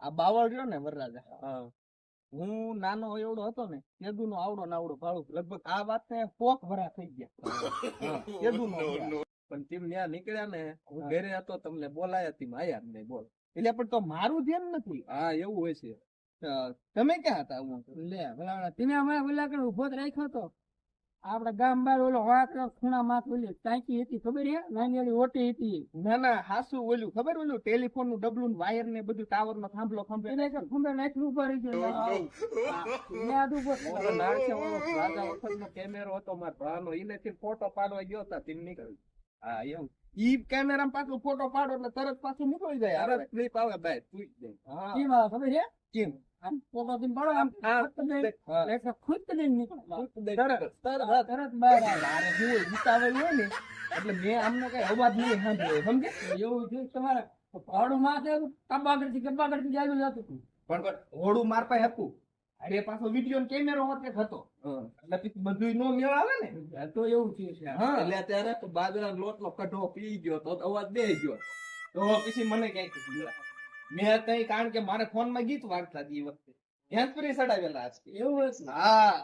આ બાવળ રહ્યો ને વરરાજા, હું નાનો એવડો હતો ને કેદુ નો આવડો નાવડો ભાડું લગભગ આ વાત ને પોક ભરા થઈ ગયા. કેદુ નો પણ તેમ ત્યાં નીકળ્યા ને હું ઘરે હતો તમને બોલાયા તી આયા જ નહીં બોલ. એટલે પણ તો મારું ધ્યાન નથી. હા એવું હોય છે. તમે ક્યાં હતા? હું લે ભલા તમે અમારે ઓલા કણ ઉભો જ રાખ્યો તો આપડા ગામ બાર ઓલો વાકડો ખૂણા માં ઓલી ટાંકી હતી ખબર છે? નાની ઓલી ઓટી હતી. ના ના હાસુ ઓલું ખબર ઓલું ટેલિફોન નું ડબલું વાયર ને બધું ટાવર નો થાંભલો ખંભે એને કે ખુંબે નાખ્યું ઉપર રહી ગયો. યાદ ઉભો ઓલો નાળસે ઓલો રાજા વખતનો કેમેરો હતો મારા ભાનો, એનેથી ફોટો પાડવા ગયો હતા તેમ નીકળી. હા એમ ઈ કેમેરા પાછો ફોટો પાડો એટલે તરત પાછું નીકળી જાય. તરત ક્લિપ આવે ભાઈ તું જ દે. હા કેમ આવે ખબર છે? કેમ આમ ફોટો થી પાડો આમ એટલે ખુદ કરીને નીકળે તરત બહાર આવે. મારે હું ઉતાવળ હોય ને એટલે મેં આમને કઈ અવાજ નહીં સાંભળ્યો સમજે. એવું થયું તમારે ભાડું માં કબાગર થી ચાલુ જતું હતું. પણ હોડું માર પાસે હતું. અરે પાછો વિડીયો કેમેરો હોતે હતો એટલે પછી બધું નો મેળ આવે ને. તો એવું થયું છે. હા એટલે ત્યારે તો બાજરા લોટ નો કઢો પી ગયો તો અવાજ દે ગયો તો પછી મને કઈક મેં કઈ કારણ કે મારે ફોન માં ગીત વાગતા હતી એ વખતે હેન્ડ ફ્રી સડાવેલા છે. એવું છે. હા